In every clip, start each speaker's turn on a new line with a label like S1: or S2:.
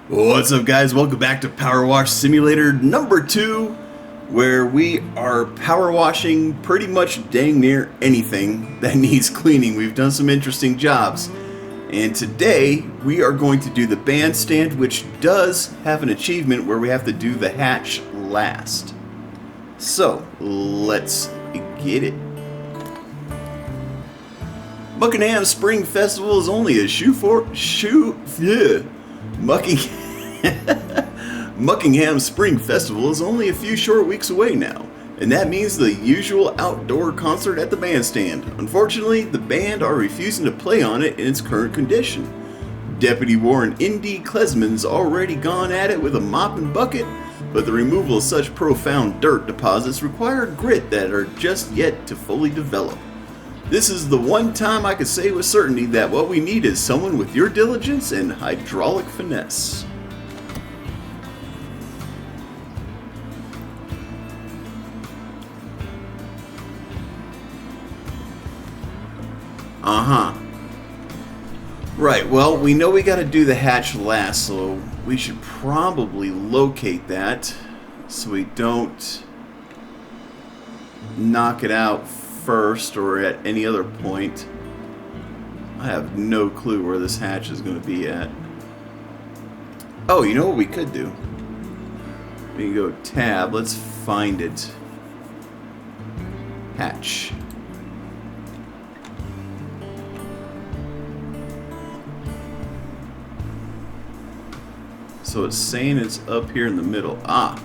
S1: What's up, guys? Welcome back to Power Wash Simulator number 2, where we are power washing pretty much dang near anything that needs cleaning. We've done some interesting jobs, and today we are going to do the bandstand, which does have an achievement where we have to do the hatch last. So let's get it. Buckingham Spring Festival is only a Muckingham Spring Festival is only a few short weeks away now, and that means the usual outdoor concert at the bandstand. Unfortunately, the band are refusing to play on it in its current condition. Deputy Warden Indy Klesman's already gone at it with a mop and bucket, but the removal of such profound dirt deposits require grit that are just yet to fully develop. This is the one time I can say with certainty that what we need is someone with your diligence and hydraulic finesse. Right, well, we know we gotta do the hatch last, so we should probably locate that so we don't knock it out first or at any other point. I have no clue where this hatch is going to be at. Oh, you know what we could do? We can go tab, let's find it. Hatch. So it's saying it's up here in the middle. Ah,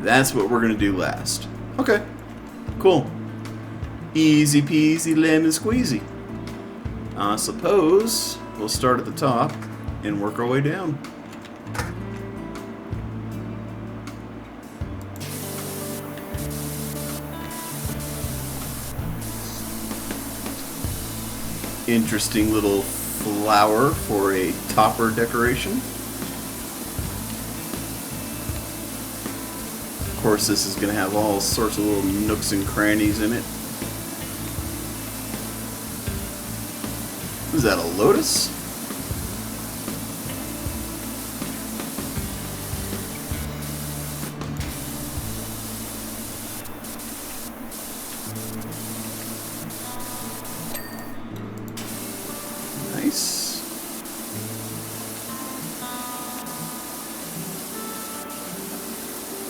S1: that's what we're going to do last. Okay, cool. Easy peasy lemon squeezy. I suppose we'll start at the top and work our way down. Interesting little flower for a topper decoration. Of course, this is going to have all sorts of little nooks and crannies in it. Is that a lotus? Nice.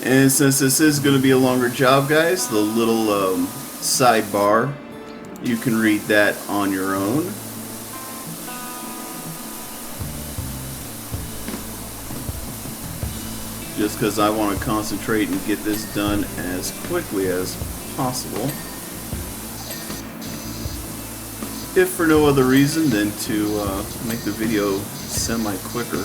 S1: And since this is going to be a longer job, guys, the little sidebar, you can read that on your own. Just because I want to concentrate and get this done as quickly as possible. If for no other reason than to make the video semi-quicker.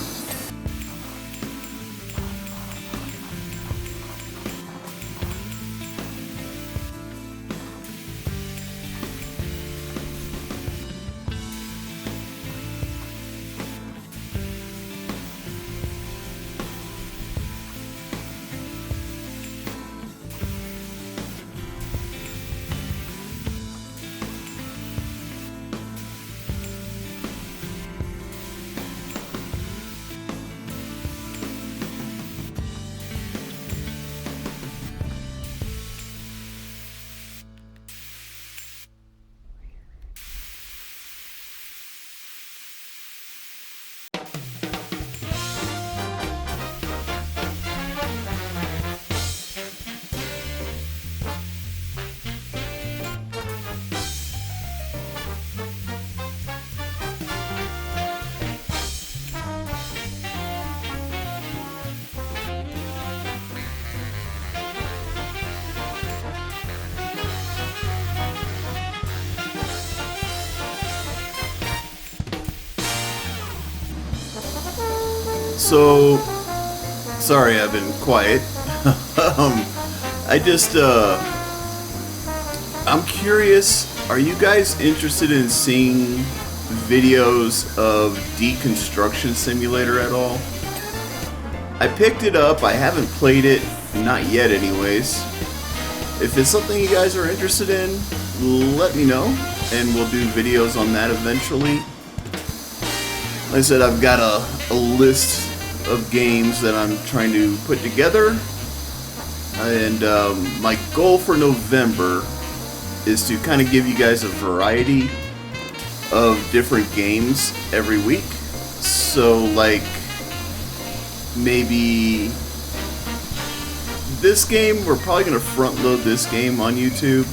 S1: So, sorry I've been quiet. I'm curious, are you guys interested in seeing videos of Deconstruction Simulator at all? I picked it up, I haven't played it, not yet anyways. If it's something you guys are interested in, let me know, and we'll do videos on that eventually. Like I said, I've got a list of games that I'm trying to put together. And my goal for November is to kind of give you guys a variety of different games every week. So like maybe this game, we're probably going to front load this game on YouTube.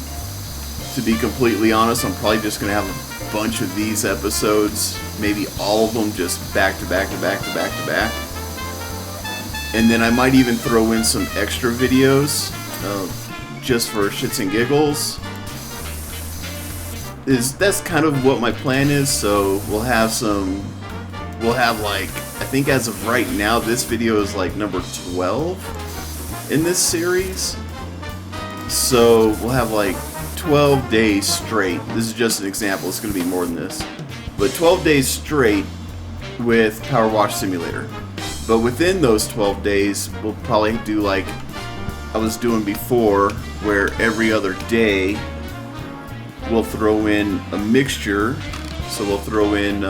S1: To be completely honest, I'm probably just going to have a bunch of these episodes, maybe all of them just back to back to back to back to back. And then I might even throw in some extra videos just for shits and giggles. That's kind of what my plan is. So we'll have like, I think as of right now, this video is like number 12 in this series. So we'll have like 12 days straight. This is just an example, it's going to be more than this. But 12 days straight with Power Wash Simulator. But within those 12 days, we'll probably do like I was doing before, where every other day we'll throw in a mixture. So we'll throw in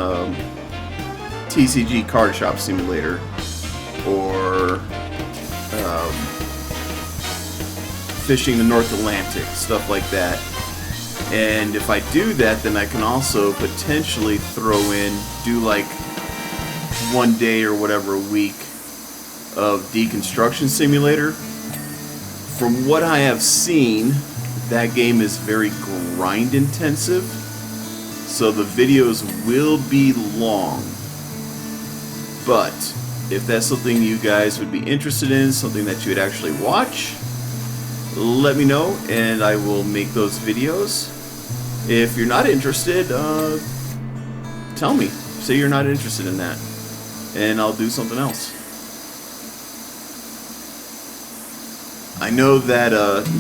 S1: TCG Card Shop Simulator, or Fishing the North Atlantic, stuff like that. And if I do that, then I can also potentially do like one day or whatever a week of Deconstruction Simulator. From what I have seen, that game is very grind intensive, so the videos will be long. But if that's something you guys would be interested in, something that you would actually watch, let me know and I will make those videos. If you're not interested, tell me. Say you're not interested in that, and I'll do something else. I know that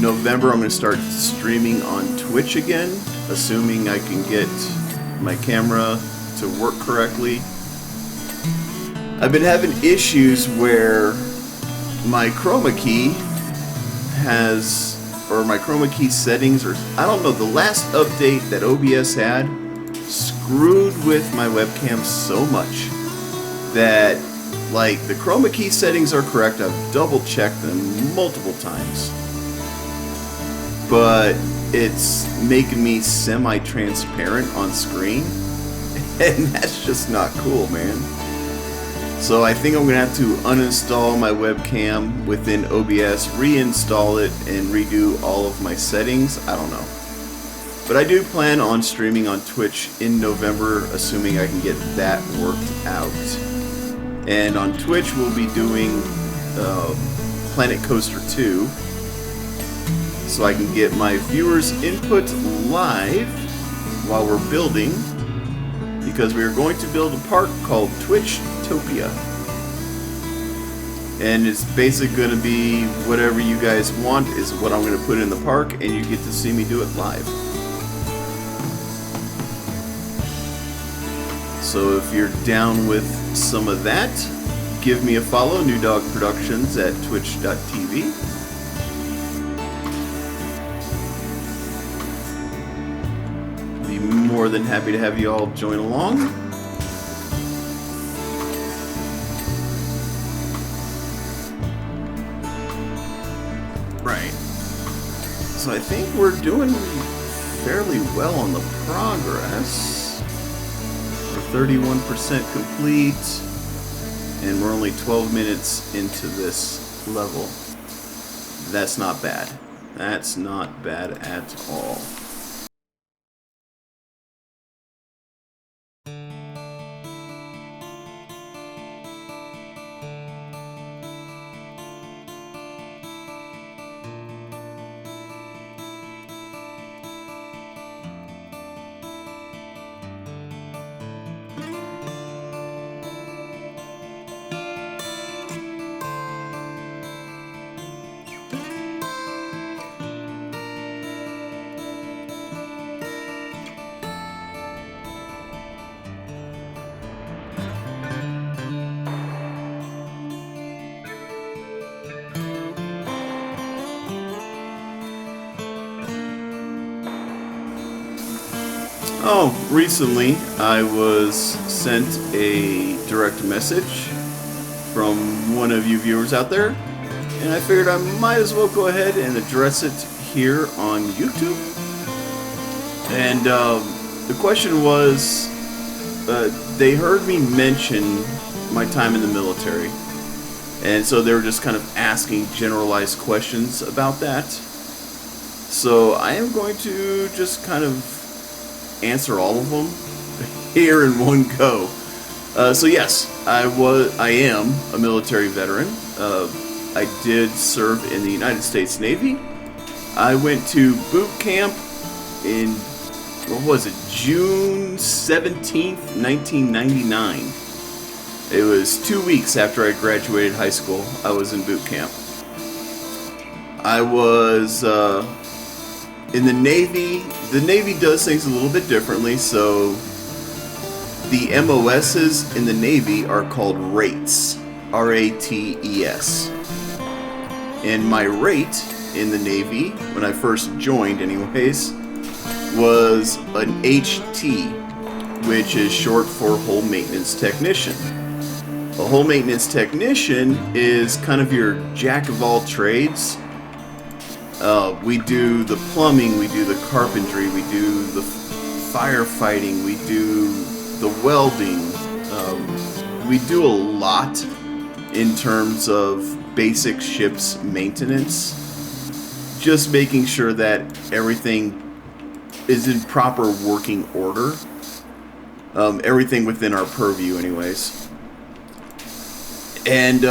S1: November I'm going to start streaming on Twitch again, assuming I can get my camera to work correctly. I've been having issues where my chroma key my chroma key settings, or I don't know, the last update that OBS had screwed with my webcam so much that, like, the chroma key settings are correct. I've double checked them multiple times, but it's making me semi-transparent on screen, and that's just not cool, man. So I think I'm going to have to uninstall my webcam within OBS, reinstall it, and redo all of my settings. I don't know. But I do plan on streaming on Twitch in November, assuming I can get that worked out. And on Twitch we'll be doing Planet Coaster 2, so I can get my viewers' input live while we're building, because we are going to build a park called Twitchtopia. And it's basically going to be whatever you guys want is what I'm going to put in the park, and you get to see me do it live. So if you're down with some of that, give me a follow, New Dog Productions at twitch.tv. Be more than happy to have you all join along. Right. So I think we're doing fairly well on the progress. 31% complete, and we're only 12 minutes into this level. That's not bad. That's not bad at all. Oh, recently I was sent a direct message from one of you viewers out there, and I figured I might as well go ahead and address it here on YouTube. And the question was, they heard me mention my time in the military, and so they were just kind of asking generalized questions about that. So I am going to just kind of answer all of them here in one go. So yes, I am a military veteran. I did serve in the United States Navy. I went to boot camp in, what was it, June 17th, 1999. It was 2 weeks after I graduated high school. I was in boot camp. I was in the Navy. The Navy does things a little bit differently, so the MOSs in the Navy are called rates. R-A-T-E-S. And my rate in the Navy, when I first joined anyways, was an HT, which is short for Hull Maintenance Technician. A Hull Maintenance Technician is kind of your jack of all trades. We do the plumbing, we do the carpentry, we do the firefighting, we do the welding. We do a lot in terms of basic ship's maintenance. Just making sure that everything is in proper working order. Everything within our purview anyways. And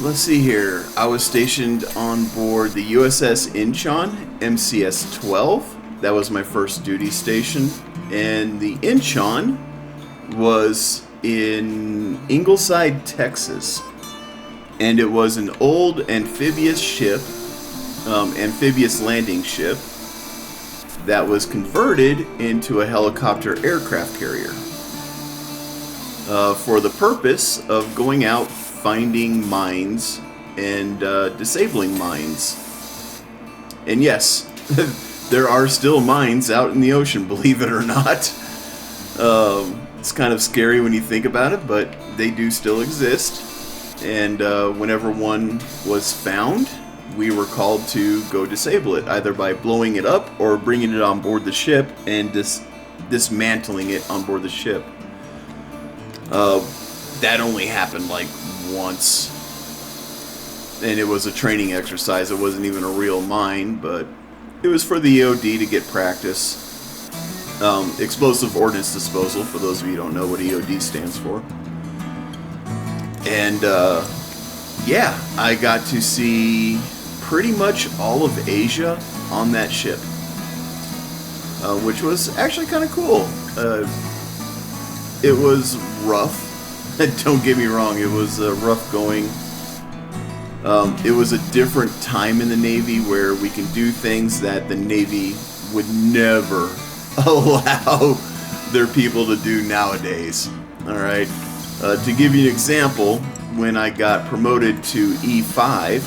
S1: let's see here. I was stationed on board the USS Incheon, MCS 12. That was my first duty station. And the Incheon was in Ingleside, Texas. And it was an old amphibious ship, amphibious landing ship, that was converted into a helicopter aircraft carrier for the purpose of going out finding mines and disabling mines. And yes, there are still mines out in the ocean, believe it or not. It's kind of scary when you think about it, but they do still exist. And whenever one was found, we were called to go disable it, either by blowing it up or bringing it on board the ship and dismantling it on board the ship. That only happened like once, and it was a training exercise. It wasn't even a real mine, but it was for the EOD to get practice. Explosive Ordnance Disposal, for those of you who don't know what EOD stands for. And yeah, I got to see pretty much all of Asia on that ship, which was actually kind of cool. It was rough. Don't get me wrong, it was rough going. It was a different time in the Navy where we can do things that the Navy would never allow their people to do nowadays. Alright, to give you an example, when I got promoted to E5,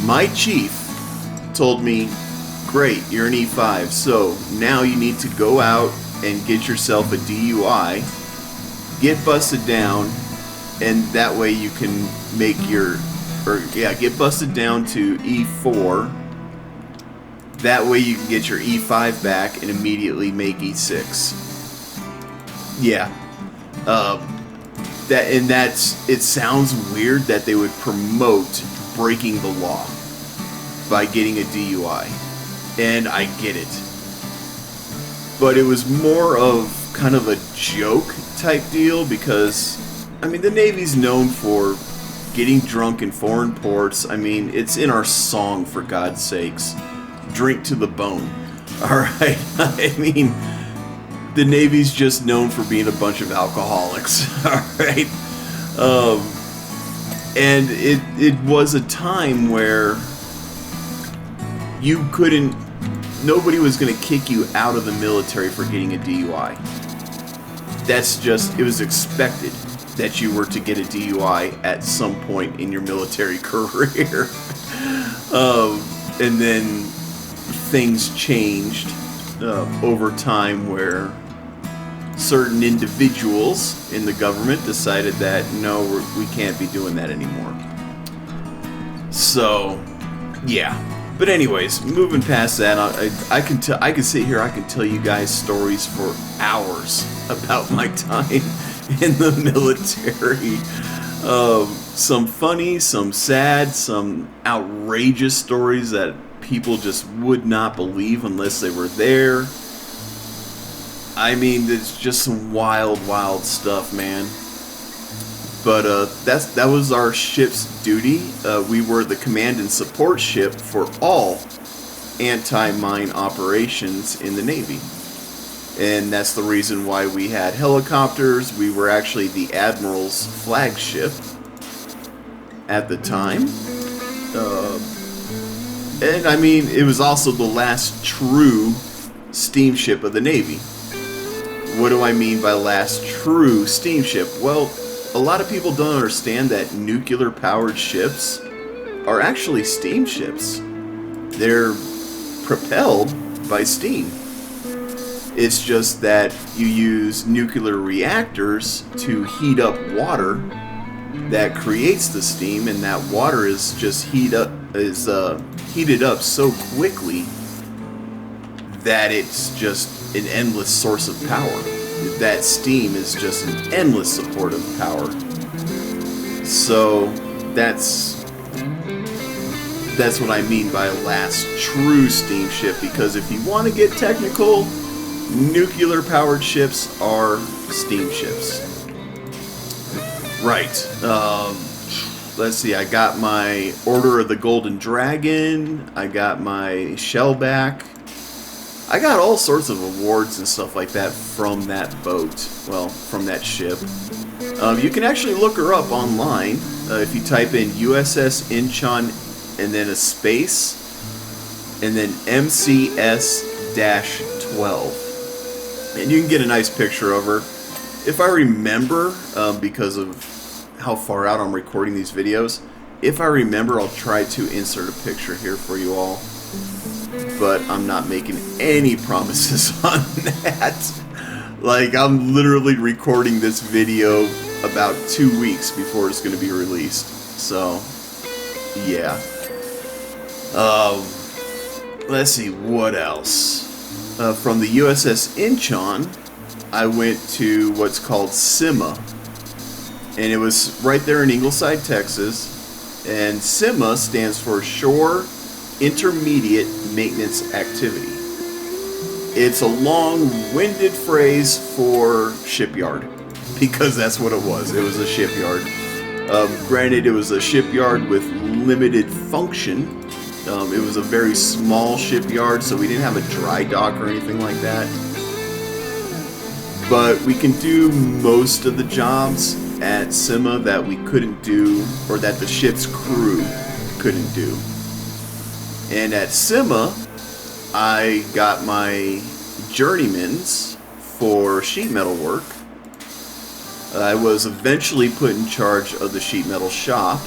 S1: my chief told me, great, you're an E5, so now you need to go out and get yourself a DUI, get busted down, and that way you can make get busted down to E4. That way you can get your E5 back and immediately make E6. Yeah. It sounds weird that they would promote breaking the law by getting a DUI. And I get it. But it was more of kind of a joke type deal because, I mean, the Navy's known for getting drunk in foreign ports. I mean, it's in our song, for God's sakes. Drink to the bone. Alright? I mean, the Navy's just known for being a bunch of alcoholics. Alright? And it was a time where you couldn't, nobody was going to kick you out of the military for getting a DUI. That's just, it was expected that you were to get a DUI at some point in your military career. And then things changed over time where certain individuals in the government decided that no, we can't be doing that anymore. So, yeah. But anyways, moving past that, I can sit here, I can tell you guys stories for hours about my time in the military. Some funny, some sad, some outrageous stories that people just would not believe unless they were there. I mean, it's just some wild, wild stuff, man. But that was our ship's duty. We were the command and support ship for all anti-mine operations in the Navy. And that's the reason why we had helicopters. We were actually the Admiral's flagship at the time. And I mean, it was also the last true steamship of the Navy. What do I mean by last true steamship? Well, a lot of people don't understand that nuclear-powered ships are actually steamships. They're propelled by steam. It's just that you use nuclear reactors to heat up water that creates the steam, and that water is just heated up so quickly that it's just an endless source of power. That steam is just an endless support of power. So that's what I mean by last true steamship, because if you want to get technical, nuclear powered ships are steamships. Right. Let's see, I got my Order of the Golden Dragon, I got my Shellback. I got all sorts of awards and stuff like that from that boat. Well, from that ship. You can actually look her up online if you type in USS Incheon and then a space and then MCS-12. And you can get a nice picture of her. If I remember, because of how far out I'm recording these videos, if I remember, I'll try to insert a picture here for you all. But I'm not making any promises on that. Like, I'm literally recording this video about 2 weeks before it's going to be released. So, yeah. Let's see, what else? From the USS Incheon, I went to what's called SIMA. And it was right there in Ingleside, Texas. And SIMA stands for Shore Intermediate Maintenance Activity. It's a long-winded phrase for shipyard, because that's what it was. It was a shipyard. Granted, it was a shipyard with limited function. It was a very small shipyard, so we didn't have a dry dock or anything like that. But we can do most of the jobs at SIMA that we couldn't do, or that the ship's crew couldn't do. And at SIMA, I got my journeymans for sheet metal work. I was eventually put in charge of the sheet metal shop,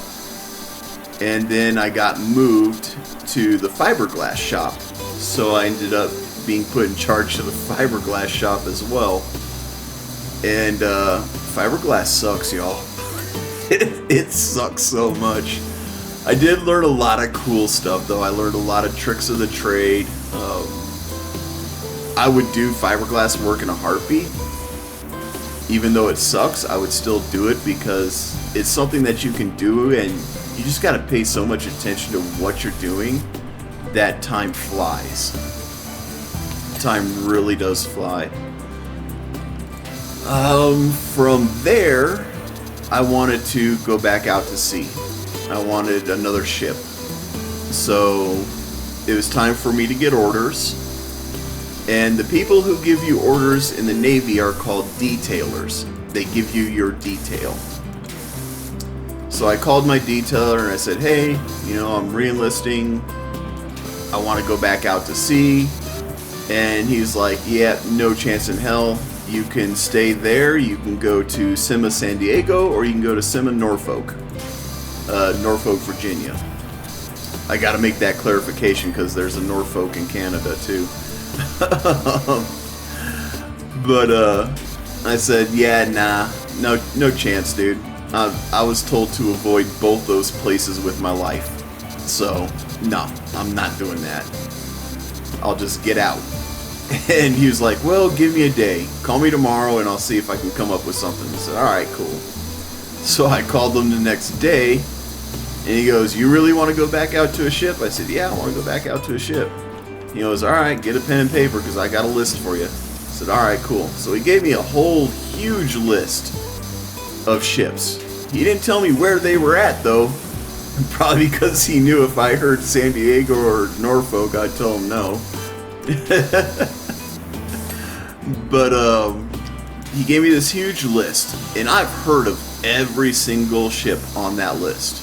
S1: and then I got moved to the fiberglass shop. So I ended up being put in charge of the fiberglass shop as well. And fiberglass sucks, y'all. It sucks so much. I did learn a lot of cool stuff, though. I learned a lot of tricks of the trade. I would do fiberglass work in a heartbeat. Even though it sucks, I would still do it because it's something that you can do, and you just gotta pay so much attention to what you're doing that time flies. Time really does fly. From there, I wanted to go back out to sea. I wanted another ship. So it was time for me to get orders. And the people who give you orders in the Navy are called detailers. They give you your detail. So I called my detailer and I said, hey, you know, I'm re-enlisting. I want to go back out to sea. And he's like, yeah, no chance in hell. You can stay there. You can go to SIMA San Diego, or you can go to SIMA Norfolk, Virginia. I got to make that clarification because there's a Norfolk in Canada too. But I said, yeah, nah, no chance, dude. I was told to avoid both those places with my life. So, no, I'm not doing that. I'll just get out. And he was like, well, give me a day. Call me tomorrow and I'll see if I can come up with something. I said, alright, cool. So I called him the next day, and he goes, you really want to go back out to a ship? I said, yeah, I want to go back out to a ship. He goes, alright, get a pen and paper because I got a list for you. I said, alright, cool. So he gave me a whole huge list of ships. He didn't tell me where they were at, though. Probably because he knew if I heard San Diego or Norfolk, I'd tell him no. But he gave me this huge list, and I've heard of every single ship on that list,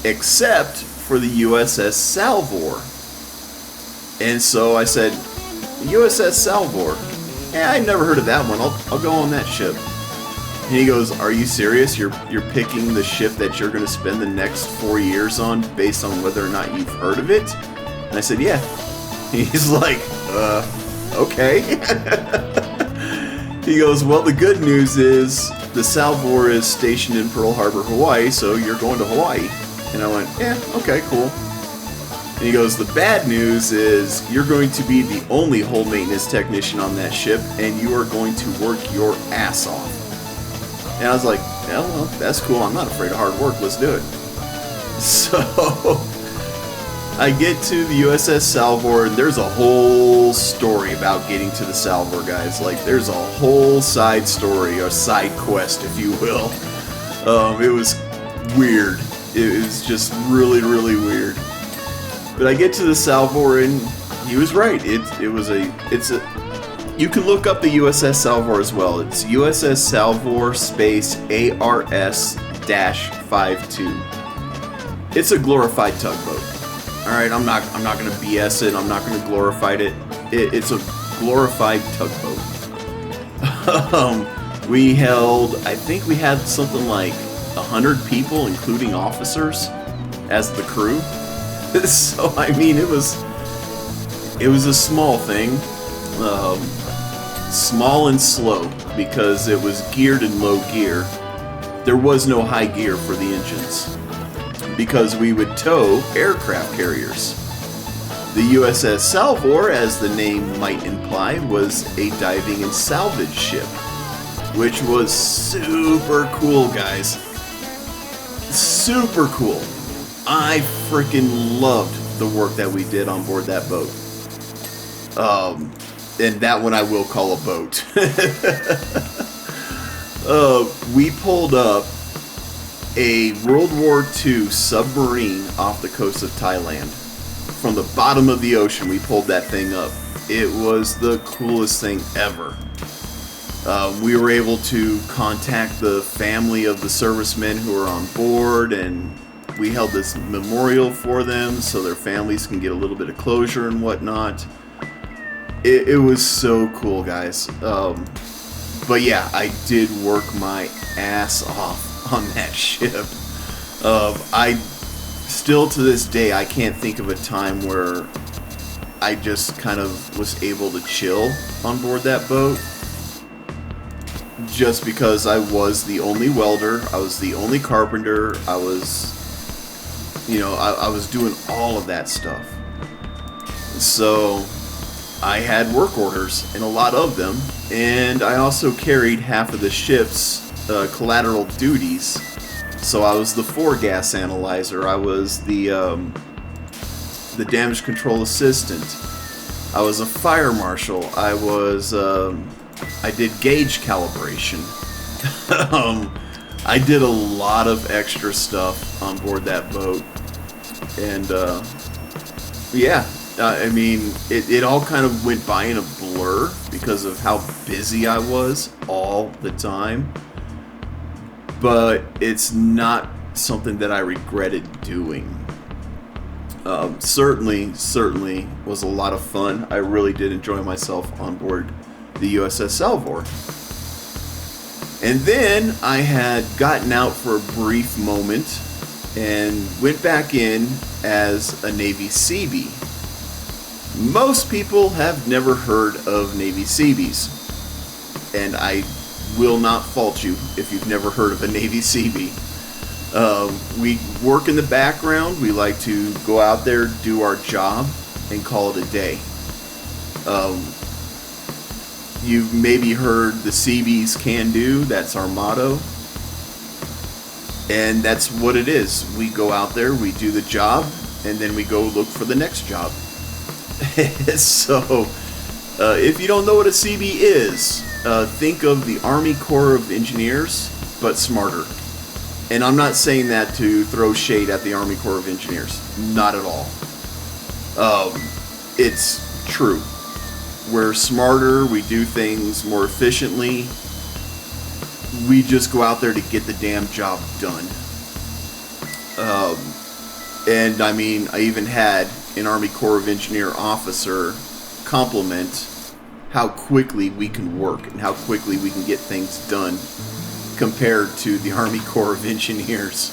S1: except for the USS Salvor. And so I said, USS Salvor? Yeah, I never heard of that one. I'll go on that ship. And he goes, are you serious? You're picking the ship that you're going to spend the next 4 years on based on whether or not you've heard of it? And I said, yeah. He's like, okay. He goes, well, the good news is the Salvor is stationed in Pearl Harbor, Hawaii, so you're going to Hawaii. And I went, yeah, okay, cool. And he goes, the bad news is you're going to be the only hull maintenance technician on that ship, and you are going to work your ass off. And I was like, yeah, well, that's cool. I'm not afraid of hard work. Let's do it. So I get to the USS Salvor, and there's a whole story about getting to the Salvor, guys. Like, there's a whole side story, or side quest, if you will. It was weird. It was just really, really weird. But I get to the Salvor, and he was right. You can look up the USS Salvor as well. It's USS Salvor space ARS-52. It's a glorified tugboat. All right, I'm not gonna BS it. I'm not gonna glorify it. It's a glorified tugboat. I think we had something like 100 people, including officers, as the crew. So I mean, it was a small thing. Small and slow, because it was geared in low gear. There was no high gear for the engines, because we would tow aircraft carriers. The USS Salvor, as the name might imply, was a diving and salvage ship, which was super cool, guys. Super cool. I freaking loved the work that we did on board that boat. And that one I will call a boat. We pulled up a World War II submarine off the coast of Thailand. From the bottom of the ocean, we pulled that thing up. It was the coolest thing ever. We were able to contact the family of the servicemen who were on board, and we held this memorial for them so their families can get a little bit of closure and whatnot. It was so cool, guys. But yeah, I did work my ass off on that ship. I still to this day, I can't think of a time where I just kind of was able to chill on board that boat. Just because I was the only welder, I was the only carpenter, I was doing all of that stuff. So I had work orders, and a lot of them, and I also carried half of the ship's collateral duties. So I was the gas analyzer, I was the damage control assistant, I was a fire marshal, I did gauge calibration. I did a lot of extra stuff on board that boat, and yeah. I mean, it all kind of went by in a blur because of how busy I was all the time. But it's not something that I regretted doing. Certainly was a lot of fun. I really did enjoy myself on board the USS Salvor. And then I had gotten out for a brief moment and went back in as a Navy Seabee. Most people have never heard of Navy Seabees, and I will not fault you if you've never heard of a Navy CB. We work in the background. We like to go out there, do our job, and call it a day. You've maybe heard the CB's can do. That's our motto. And that's what it is. We go out there, we do the job, and then we go look for the next job. So, if you don't know what a CB is, think of the Army Corps of Engineers, but smarter. And I'm not saying that to throw shade at the Army Corps of Engineers. Not at all. It's true. We're smarter, we do things more efficiently. We just go out there to get the damn job done. And I mean, I even had an Army Corps of Engineer officer compliment how quickly we can work and how quickly we can get things done compared to the Army Corps of Engineers.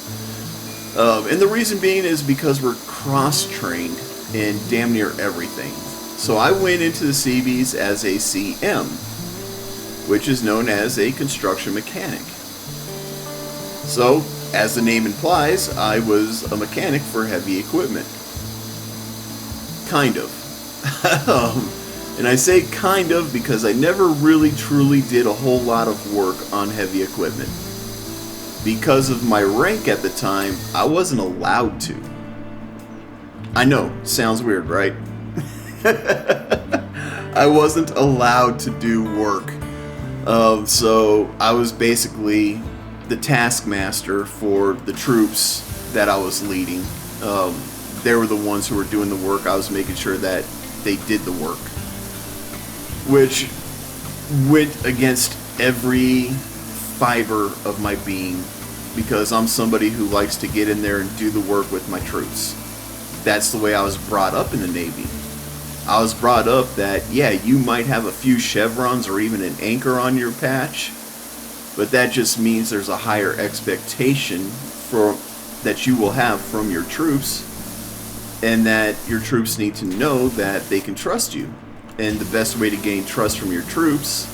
S1: And the reason being is because we're cross-trained in damn near everything. So I went into the CBs as a CM, which is known as a construction mechanic. So, as the name implies, I was a mechanic for heavy equipment. Kind of. And I say kind of because I never really truly did a whole lot of work on heavy equipment. Because of my rank at the time, I wasn't allowed to. I know, sounds weird, right? I wasn't allowed to do work. So I was basically the taskmaster for the troops that I was leading. They were the ones who were doing the work. I was making sure that they did the work, which went against every fiber of my being, because I'm somebody who likes to get in there and do the work with my troops. That's the way I was brought up in the Navy. I was brought up that, yeah, you might have a few chevrons or even an anchor on your patch, but that just means there's a higher expectation that you will have from your troops, and that your troops need to know that they can trust you. And the best way to gain trust from your troops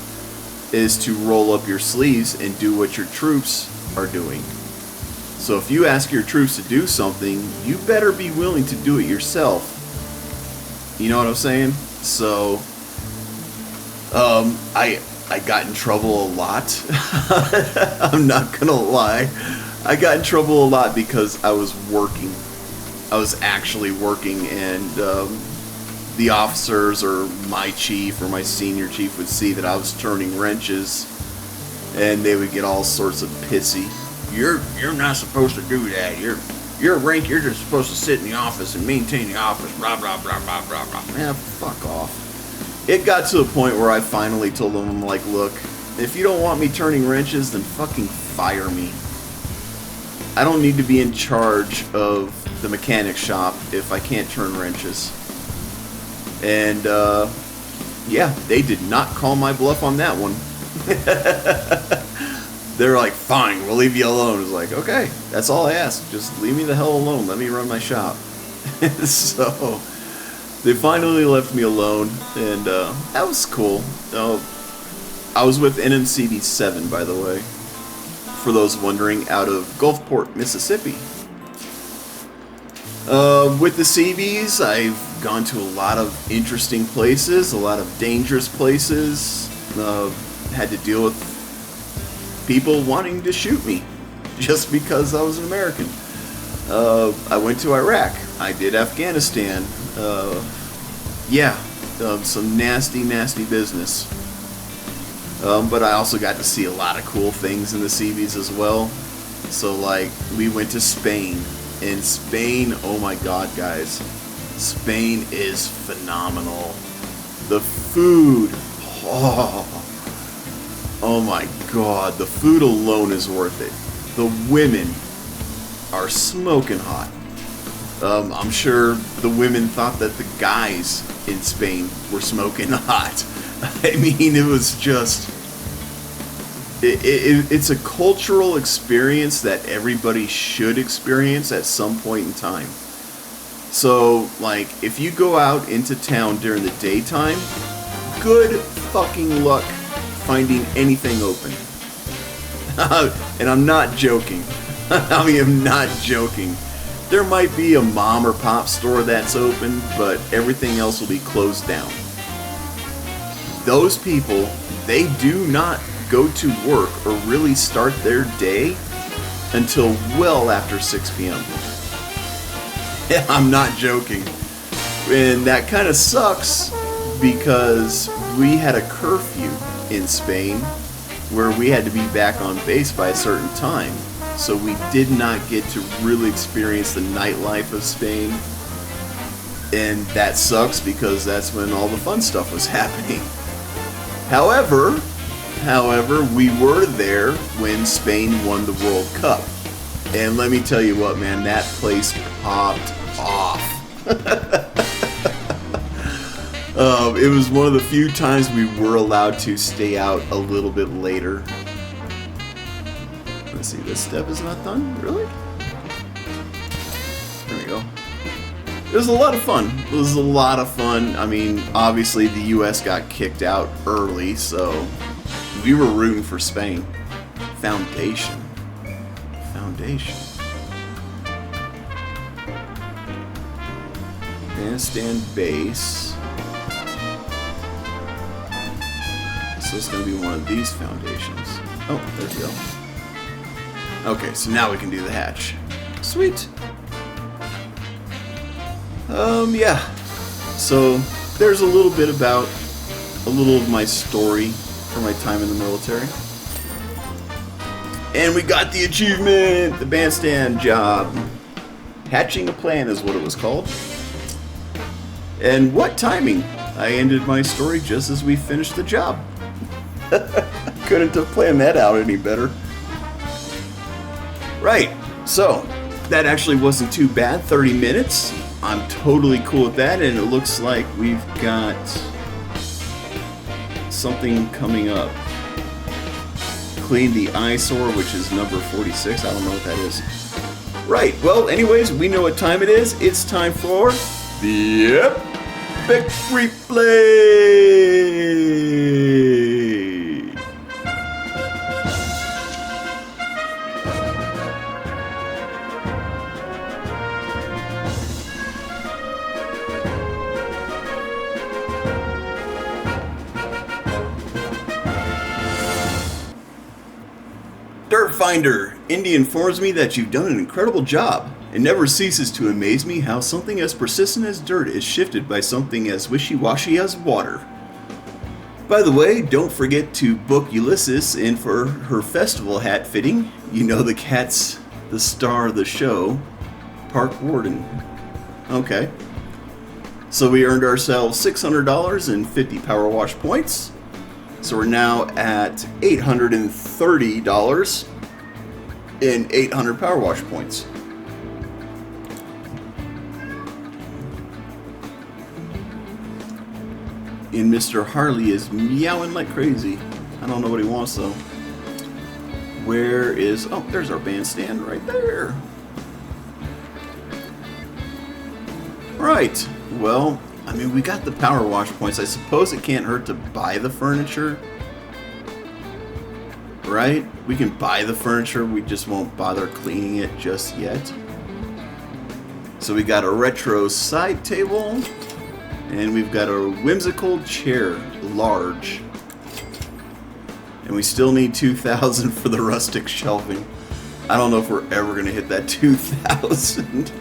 S1: is to roll up your sleeves and do what your troops are doing. So if you ask your troops to do something, you better be willing to do it yourself. You know what I'm saying? So, I got in trouble a lot. I'm not gonna lie. I got in trouble a lot because I was working. I was actually working, and the officers or my chief or my senior chief would see that I was turning wrenches, and they would get all sorts of pissy. You're not supposed to do that. You're a rank, you're just supposed to sit in the office and maintain the office, blah, blah, blah, blah, blah, blah. Man, fuck off. It got to a point where I finally told them, I'm like, look, if you don't want me turning wrenches, then fucking fire me. I don't need to be in charge of the mechanic shop if I can't turn wrenches. And, yeah, they did not call my bluff on that one. They're like, fine, we'll leave you alone. It's like, okay, that's all I ask. Just leave me the hell alone. Let me run my shop. So, they finally left me alone, and that was cool. I was with NMCB 7, by the way, for those wondering, out of Gulfport, Mississippi. With the CBs, I've gone to a lot of interesting places, a lot of dangerous places. Had to deal with people wanting to shoot me just because I was an American. I went to Iraq. I did Afghanistan. Some nasty business. But I also got to see a lot of cool things in the CBs as well. So, like, we went to Spain. And Spain, oh my god, guys. Spain is phenomenal. The food, oh my god, the food alone is worth it. The women are smoking hot. I'm sure the women thought that the guys in Spain were smoking hot. I mean, it was just... It's a cultural experience that everybody should experience at some point in time. So, like, if you go out into town during the daytime, good fucking luck finding anything open. And I'm not joking. I am not joking. There might be a mom or pop store that's open, but everything else will be closed down. Those people, they do not go to work or really start their day until well after 6 p.m. Yeah, I'm not joking. And that kind of sucks because we had a curfew in Spain where we had to be back on base by a certain time. So we did not get to really experience the nightlife of Spain. And that sucks because that's when all the fun stuff was happening. However, we were there when Spain won the World Cup. And let me tell you what, man, that place popped off. It was one of the few times we were allowed to stay out a little bit later. Let's see, this step is not done? Really? There we go. It was a lot of fun. It was a lot of fun. I mean, obviously the US got kicked out early, so we were rooting for Spain. Foundation. Bandstand base. So it's going to be one of these foundations. Oh, there we go. Okay, so now we can do the hatch. Sweet. Yeah. So there's a little bit about a little of my story for my time in the military. And we got the achievement, the bandstand job. Hatching a plan is what it was called. And what timing! I ended my story just as we finished the job. Couldn't have planned that out any better. Right, so that actually wasn't too bad, 30 minutes. I'm totally cool with that, and it looks like we've got something coming up. Clean the eyesore, which is number 46. I don't know what that is. Right, well, anyways, we know what time it is. It's time for the Epic Replay! Dirt Finder, Indy informs me that you've done an incredible job. It never ceases to amaze me how something as persistent as dirt is shifted by something as wishy-washy as water. By the way, don't forget to book Ulysses in for her festival hat fitting. You know the cat's the star of the show, Park Warden. Okay. So we earned ourselves $600 and 50 power wash points. So we're now at $830 and 800 power wash points. And Mr. Harley is meowing like crazy. I don't know what he wants though. Where is... Oh, there's our bandstand right there. Right. Well, I mean, we got the power wash points. I suppose it can't hurt to buy the furniture. Right? We can buy the furniture. We just won't bother cleaning it just yet. So we got a retro side table. And we've got a whimsical chair, large. And we still need 2,000 for the rustic shelving. I don't know if we're ever going to hit that 2,000.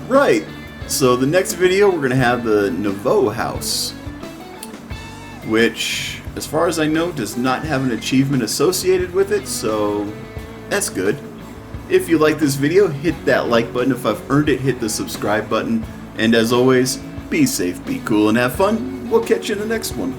S1: Right. So the next video we're going to have the Nouveau house. Which, as far as I know, does not have an achievement associated with it. So that's good. If you like this video, hit that like button. If I've earned it, hit the subscribe button. And as always, be safe, be cool, and have fun. We'll catch you in the next one.